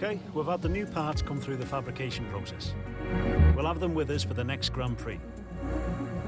Okay, we've had the new parts come through the fabrication process. We'll have them with us for the next Grand Prix.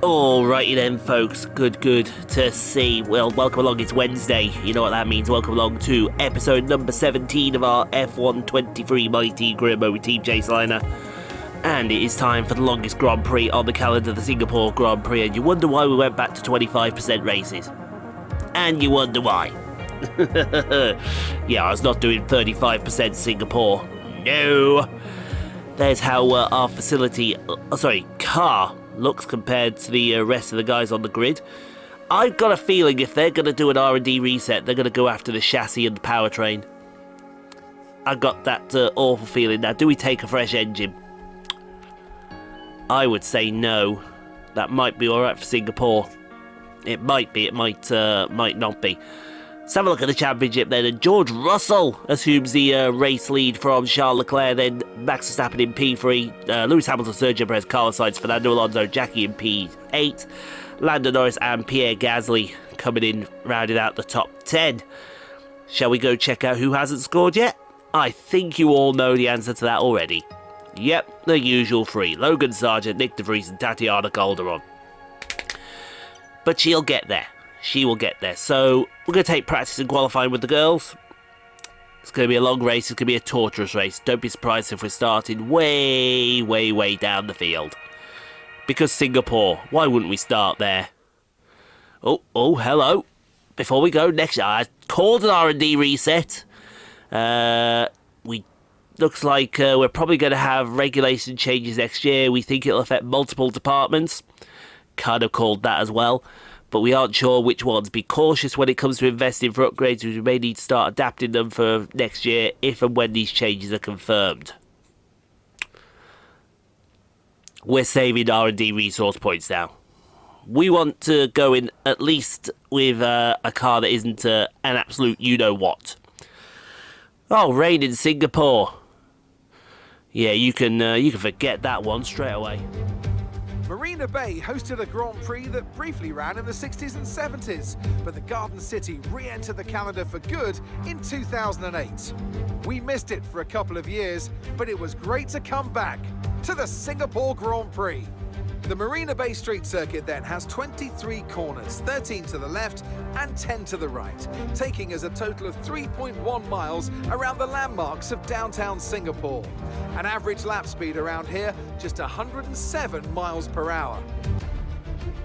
Alrighty then, folks. Good to see. Well, welcome along. It's Wednesday. You know what that means. Welcome along to episode number 17 of our F123 Mighty Grimo with Team Chaseliner. And it is time for the longest Grand Prix on the calendar, the Singapore Grand Prix. And you wonder why we went back to 25% races. And you wonder why. Yeah, I was not doing 35% Singapore. No. There's how our car looks compared to the rest of the guys on the grid. I've got a feeling if they're going to do an R&D reset, they're going to go after the chassis and the powertrain. I've got that awful feeling now. Do we take a fresh engine? I would say no. That might be alright for Singapore. It might be, it might not be. Let's have a look at the championship then, and George Russell assumes the race lead from Charles Leclerc, then Max Verstappen in P3, Lewis Hamilton, Sergio Perez, Carlos Sainz, Fernando Alonso, Jackie in P8, Lando Norris and Pierre Gasly coming in, rounding out the top 10. Shall we go check out who hasn't scored yet? I think you all know the answer to that already. Yep, the usual three, Logan Sargent, Nick De Vries and Tatiana Calderon. But she'll get there. She will get there. So we're going to take practice and qualifying with the girls. It's going to be a long race. It's going to be a torturous race. Don't be surprised if we're starting way down the field. Because Singapore. Why wouldn't we start there? Oh, hello. Before we go, next, I called an R&D reset. Looks like we're probably going to have regulation changes next year. We think it'll affect multiple departments. Kind of called that as well. But we aren't sure which ones. Be cautious when it comes to investing for upgrades, because we may need to start adapting them for next year if and when these changes are confirmed. We're saving R&D resource points now. We want to go in at least with a car that isn't an absolute you-know-what. Oh, rain in Singapore. Yeah, you can forget that one straight away. Marina Bay hosted a Grand Prix that briefly ran in the 60s and 70s, but the Garden City re-entered the calendar for good in 2008. We missed it for a couple of years, but it was great to come back to the Singapore Grand Prix. The Marina Bay Street Circuit then has 23 corners, 13 to the left and 10 to the right, taking us a total of 3.1 miles around the landmarks of downtown Singapore. An average lap speed around here, just 107 miles per hour.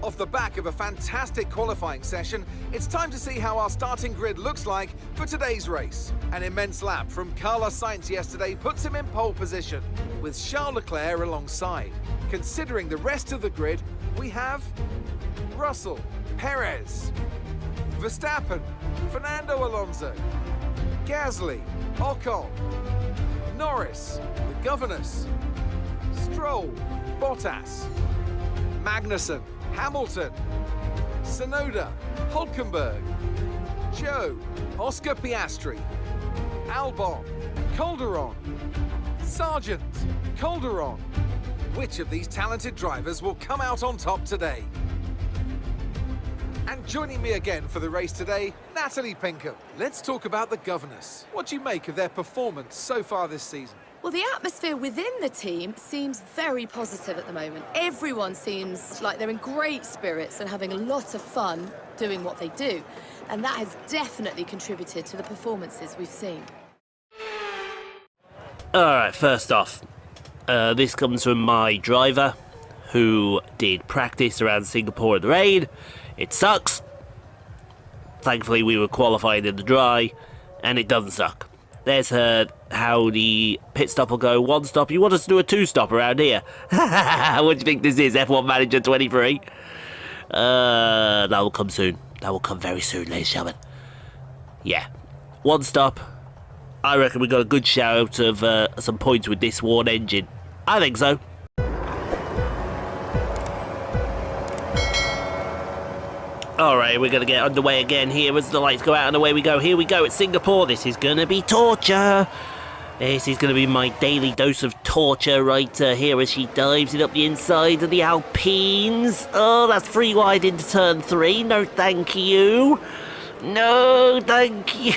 Off the back of a fantastic qualifying session, it's time to see how our starting grid looks like for today's race. An immense lap from Carlos Sainz yesterday puts him in pole position, with Charles Leclerc alongside. Considering the rest of the grid, we have Russell, Perez, Verstappen, Fernando Alonso, Gasly, Ocon, Norris, the Governors, Stroll, Bottas, Magnussen, Hamilton, Tsunoda, Hulkenberg, Joe, Oscar Piastri, Albon, Calderon, Sargent, Calderon. Which of these talented drivers will come out on top today? And joining me again for the race today, Natalie Pinkham. Let's talk about the Governors. What do you make of their performance so far this season? Well, the atmosphere within the team seems very positive at the moment. Everyone seems like they're in great spirits and having a lot of fun doing what they do. And that has definitely contributed to the performances we've seen. Alright, first off, this comes from my driver, who did practice around Singapore in the rain. It sucks. Thankfully, we were qualified in the dry, and it doesn't suck. There's how the pit stop will go. One stop. You want us to do a two-stop around here? What do you think this is, F1 Manager 23? That will come soon. That will come very soon, ladies and gentlemen. Yeah. One stop. I reckon we got a good shout of some points with this worn engine. I think so. Alright, we're going to get underway again here as the lights go out and away we go. Here we go, it's Singapore. This is going to be torture. This is going to be my daily dose of torture right here as she dives it up the inside of the Alpines. Oh, that's free wide into turn 3. No, thank you. No, thank you.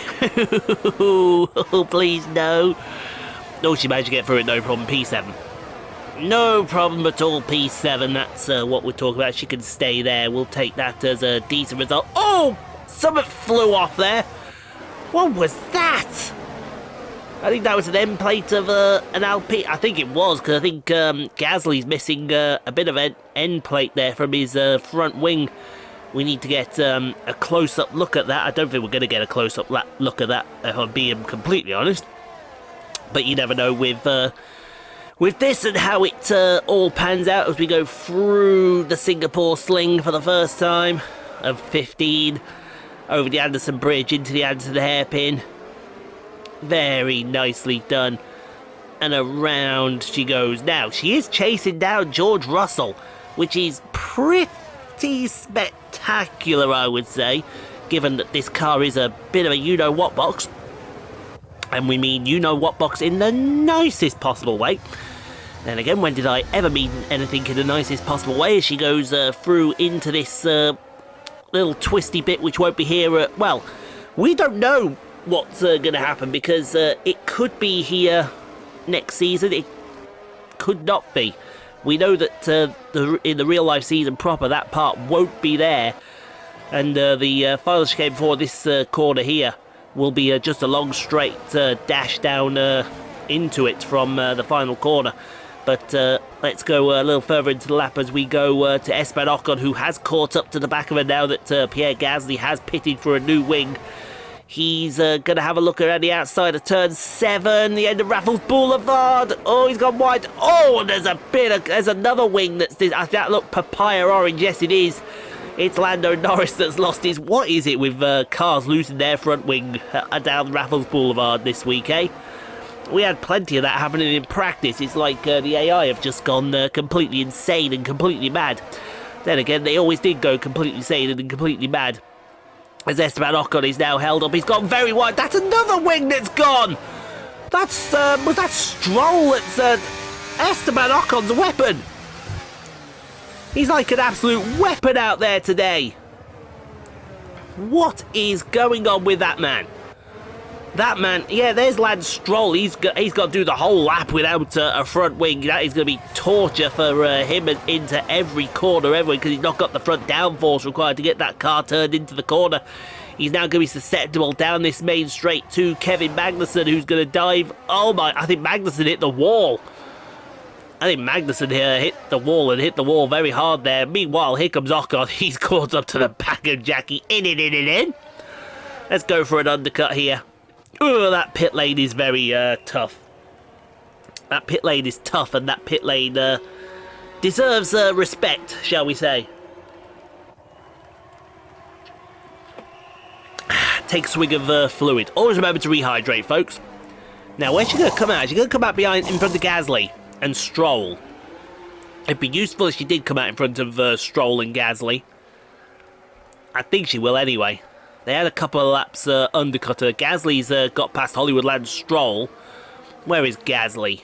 Oh, please, no. Oh, she managed to get through it, no problem. P7. No problem at all, P7. That's what we're talking about. She can stay there. We'll take that as a decent result. Oh! Something flew off there. What was that? I think that was an end plate of an Alpine. I think it was, because I think Gasly's missing a bit of an end plate there from his front wing. We need to get a close-up look at that. I don't think we're going to get a close-up look at that, if I'm being completely honest. But you never know with this and how it all pans out as we go through the Singapore sling for the first time of 15, over the Anderson Bridge into the Anderson hairpin. Very nicely done. And around she goes. Now, she is chasing down George Russell, which is pretty spectacular, I would say, given that this car is a bit of a you-know-what box. And we mean you-know-what box in the nicest possible way. Then again, when did I ever mean anything in the nicest possible way? As she goes through into this little twisty bit, which won't be here. Well, we don't know what's going to happen, because it could be here next season. It could not be. We know that in the real life season proper, that part won't be there. And the final chicane for this corner here will be just a long straight dash down into it from the final corner. But let's go a little further into the lap as we go to Esteban Ocon, who has caught up to the back of her now that Pierre Gasly has pitted for a new wing. He's going to have a look around the outside of turn 7, the end of Raffles Boulevard. Oh, he's gone wide. Oh, and there's another wing that's this. I think that look papaya orange. Yes, it is. It's Lando Norris that's lost his. What is it with cars losing their front wing down Raffles Boulevard this week, eh? We had plenty of that happening in practice. It's like the AI have just gone completely insane and completely mad. Then again, they always did go completely insane and completely mad. As Esteban Ocon is now held up, he's gone very wide. That's another wing that's gone. That's was that Stroll? That's Esteban Ocon's weapon. He's like an absolute weapon out there today. What is going on with that man? That man, yeah, there's Lance Stroll. He's got to do the whole lap without a front wing. That is going to be torture for him into every corner ever, because he's not got the front downforce required to get that car turned into the corner. He's now going to be susceptible down this main straight to Kevin Magnussen, who's going to dive. Oh my, I think Magnussen hit the wall. I think Magnussen here hit the wall and hit the wall very hard there. Meanwhile, here comes Ocon. He's caught up to the back of Jackie. In. Let's go for an undercut here. Oh, that pit lane is very tough. That pit lane is tough, and that pit lane deserves respect, shall we say. Take a swig of fluid. Always remember to rehydrate, folks. Now, where's she going to come out? She's going to come out in front of Gasly and Stroll. It'd be useful if she did come out in front of Stroll and Gasly. I think she will anyway. They had a couple of laps undercut her. Gasly's got past Hollywood Land Stroll. Where is Gasly?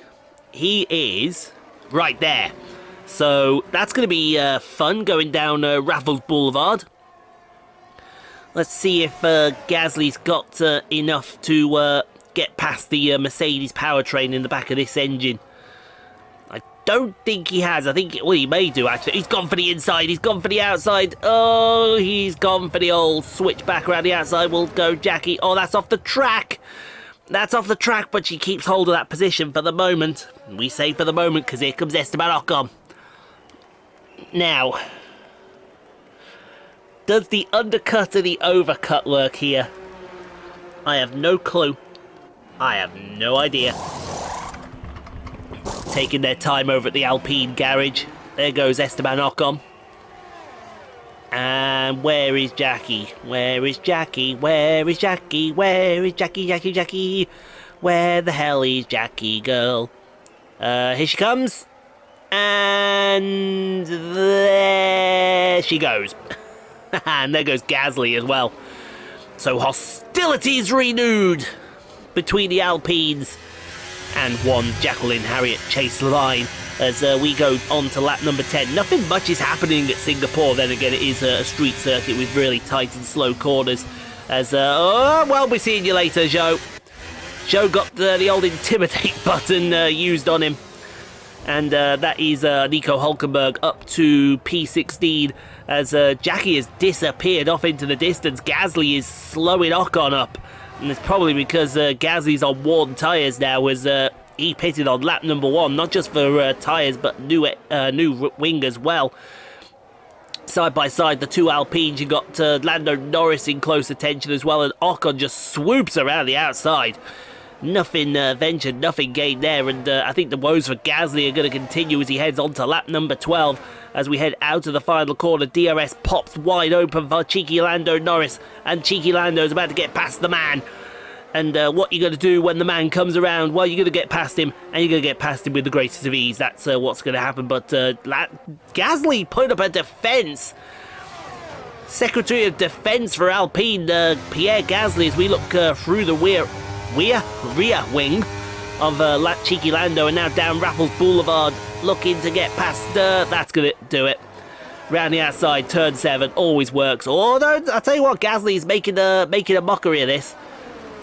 He is right there. So that's going to be fun going down Raffles Boulevard. Let's see if Gasly's got enough to get past the Mercedes powertrain in the back of this engine. I don't think he has. I think, well, he may do actually. He's gone for the inside. He's gone for the outside. Oh, he's gone for the old switch back around the outside. We'll go Jackie. Oh, that's off the track. That's off the track, but she keeps hold of that position for the moment. We say for the moment because here comes Esteban Ocon. Now, does the undercut or the overcut work here? I have no clue. I have no idea. Taking their time over at the Alpine garage. There goes Esteban Ocon. And where is Jackie? Where is Jackie? Where is Jackie? Where is Jackie? Jackie? Where the hell is Jackie, girl? Here she comes. And there she goes. And there goes Gasly as well. So hostilities renewed between the Alpines and one Jacqueline Harriet Chase-Levin as we go on to lap number 10. Nothing much is happening at Singapore. Then again, it is a street circuit with really tight and slow corners. As, oh, well, we're seeing you later, Joe. Show got the old intimidate button used on him. And that is Nico Hulkenberg up to P16 as Jackie has disappeared off into the distance. Gasly is slowing Ocon up. And it's probably because Gasly's on worn tyres now as he pitted on lap number 1, not just for tyres but new wing as well. Side by side, the two Alpines, you got Lando Norris in close attention as well, and Ocon just swoops around the outside. Nothing ventured, nothing gained there, and I think the woes for Gasly are going to continue as he heads on to lap number 12. As we head out of the final corner, DRS pops wide open for cheeky Lando Norris, and cheeky Lando is about to get past the man. And what you're going to do when the man comes around, well, you're going to get past him, and you're going to get past him with the greatest of ease. That's what's going to happen, but Gasly put up a defence. Secretary of Defence for Alpine, Pierre Gasly, as we look through the rear wing of cheeky Lando, and now down Raffles Boulevard, looking to get past. That's going to do it. Round the outside, turn 7, always works. Although I tell you what, Gasly is making a mockery of this.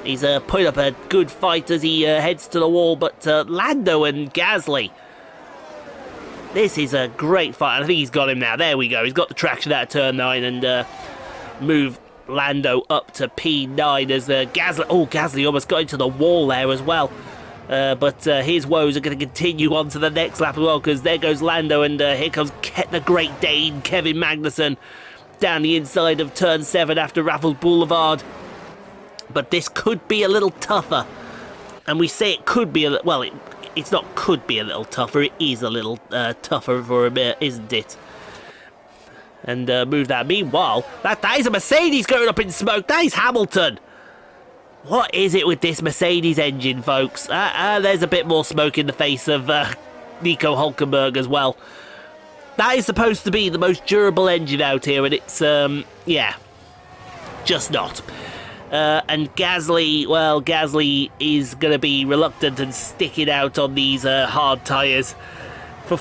He's put up a good fight as he heads to the wall, but Lando and Gasly, this is a great fight. I think he's got him now. There we go. He's got the traction out of turn 9 and moved Lando up to P9 as Gasly almost got into the wall there as well. But his woes are going to continue on to the next lap as well, because there goes Lando, and here comes the Great Dane, Kevin Magnussen, down the inside of turn 7 after Raffles Boulevard. But this could be a little tougher. And we say it could be it's not could be a little tougher, it is a little tougher for a bit, isn't it? And move that. Meanwhile, that is a Mercedes going up in smoke. That is Hamilton. What is it with this Mercedes engine, folks? There's a bit more smoke in the face of Nico Hulkenberg as well. That is supposed to be the most durable engine out here, and it's, just not. And Gasly is going to be reluctant and sticking out on these hard tyres for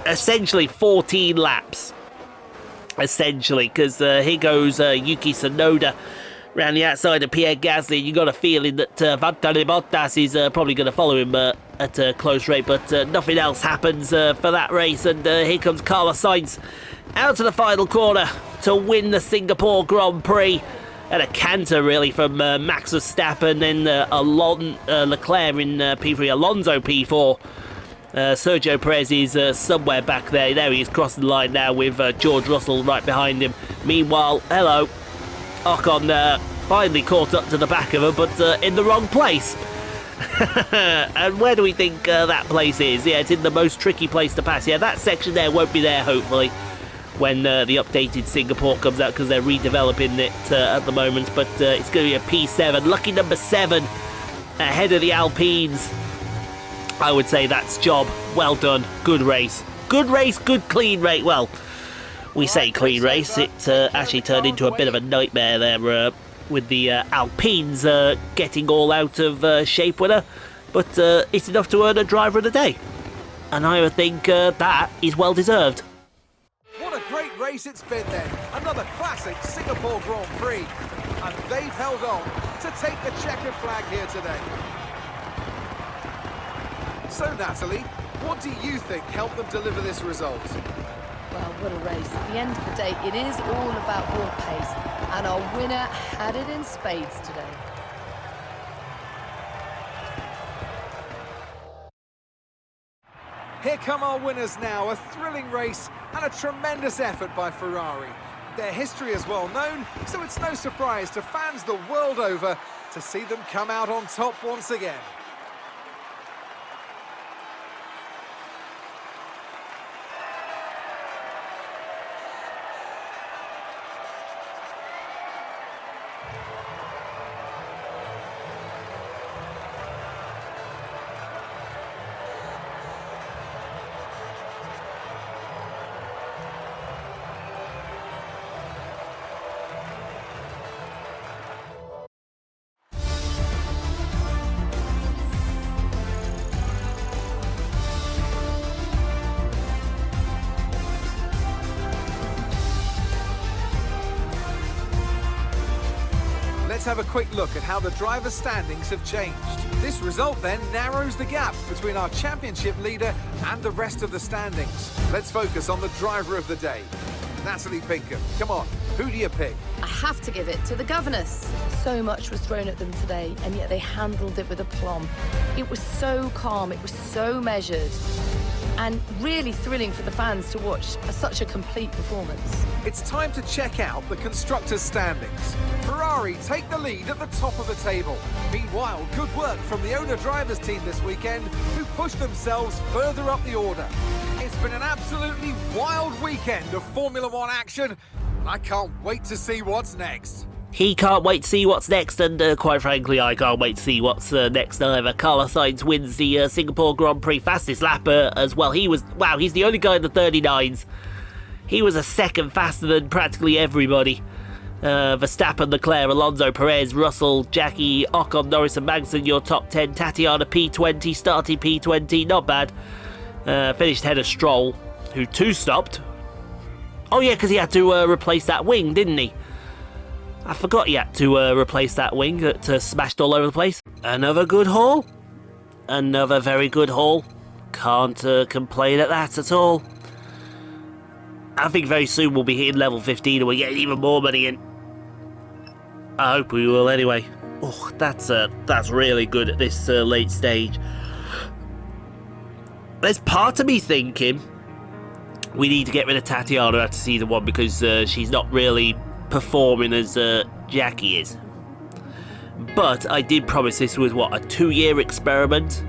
essentially 14 laps. Essentially, because here goes Yuki Tsunoda round the outside of Pierre Gasly. You got a feeling that Valtteri Bottas is probably going to follow him at a close rate, but nothing else happens for that race. And here comes Carlos Sainz out to the final corner to win the Singapore Grand Prix. And a canter, really, from Max Verstappen, then Leclerc in P3, Alonso P4. Sergio Perez is somewhere back there. There he is, crossing the line now with George Russell right behind him. Meanwhile, Ocon finally caught up to the back of her, but in the wrong place. And where do we think that place is? Yeah, it's in the most tricky place to pass. Yeah, that section there won't be there, hopefully, when the updated Singapore comes out, because they're redeveloping it at the moment. But it's going to be a P7. Lucky number 7 ahead of the Alpines. I would say that's job well done. Good race. Good race, good clean race. Well, we say clean race. It actually turned into a bit of a nightmare there with the Alpines getting all out of shape with her. But it's enough to earn a driver of the day. And I would think that is well deserved. What a great race it's been then. Another classic Singapore Grand Prix. And they've held on to take the checkered flag here today. So, Natalie, what do you think helped them deliver this result? Well, what a race. At the end of the day, it is all about raw pace. And our winner had it in spades today. Here come our winners now. A thrilling race and a tremendous effort by Ferrari. Their history is well known, so it's no surprise to fans the world over to see them come out on top once again. Let's have a quick look at how the driver standings have changed. This result then narrows the gap between our championship leader and the rest of the standings. Let's focus on the driver of the day. Natalie Pinkham, come on, who do you pick? I have to give it to the governess. So much was thrown at them today, and yet they handled it with aplomb. It was so calm, it was so measured, and really thrilling for the fans to watch such a complete performance. It's time to check out the constructors' standings. Ferrari take the lead at the top of the table. Meanwhile, good work from the owner-drivers team this weekend, who pushed themselves further up the order. It's been an absolutely wild weekend of Formula One action, and I can't wait to see what's next. He can't wait to see what's next, and quite frankly, I can't wait to see what's next either. Carlos Sainz wins the Singapore Grand Prix fastest lap as well. He's the only guy in the 39s. He was a second faster than practically everybody. Verstappen, Leclerc, Alonso, Perez, Russell, Jackie, Ocon, Norris and Magnussen, your top 10. Tatiana P20, starting P20, not bad. Finished ahead of Stroll, who two-stopped. Oh yeah, because he had to replace that wing, didn't he? I forgot he had to replace that wing that smashed all over the place. Another good haul. Another very good haul. Can't complain at that at all. I think very soon we'll be hitting level 15 and we're getting even more money in. I hope we will anyway. Oh, that's really good at this late stage. There's part of me thinking we need to get rid of Tatiana after season 1 because she's not really performing as Jackie is. But I did promise this was, what, a 2-year experiment?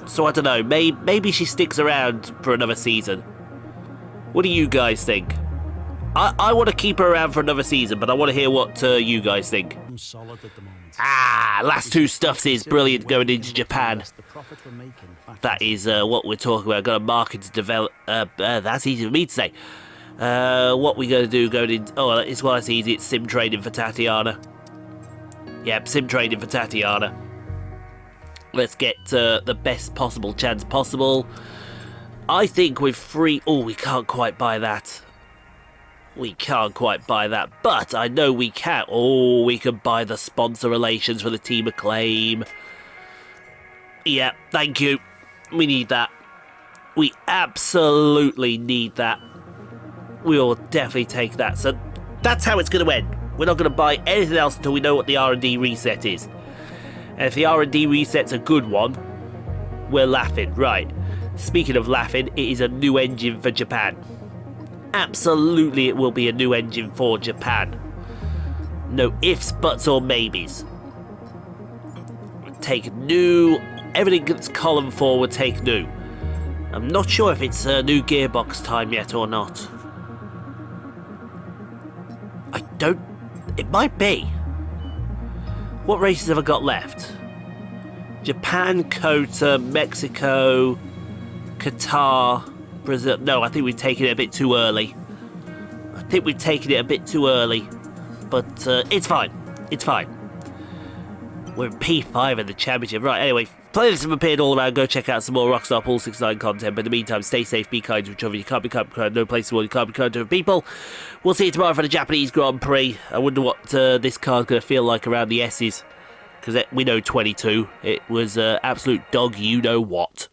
So I don't know, maybe she sticks around for another season. What do you guys think? I want to keep her around for another season, but I want to hear what you guys think. I'm solid at the moment. Last two stuffs is brilliant going into Japan. That is what we're talking about. Got a market to develop. That's easy for me to say. What we going to do going in... Oh, it's well, it's easy. It's sim trading for Tatiana. Yep, sim trading for Tatiana. Let's get the best possible chance possible. I think with free... Oh, we can't quite buy that. We can't quite buy that, but I know we can. Oh, we can buy the sponsor relations for the Team Acclaim. Yeah, thank you. We need that. We absolutely need that. We will definitely take that. So that's how it's going to end. We're not going to buy anything else until we know what the R&D reset is. And if the R&D reset's a good one, we're laughing. Right. Speaking of laughing, it is a new engine for Japan. Absolutely it will be a new engine for Japan. No ifs, buts or maybes. Take new. Everything that's column 4 would take new. I'm not sure if it's a new gearbox time yet or not. It might be. What races have I got left? Japan, Kota, Mexico, Qatar, Brazil. No, I think we've taken it a bit too early. But it's fine. It's fine. We're in P5 in the championship. Right, anyway, playlists have appeared all around. Go check out some more Rockstar Pool 69 content. But in the meantime, stay safe, be kind to each other. You can't be kind, no place to world. You can't be kind to people. We'll see you tomorrow for the Japanese Grand Prix. I wonder what this car's going to feel like around the S's. Because we know 22. It was absolute dog you know what.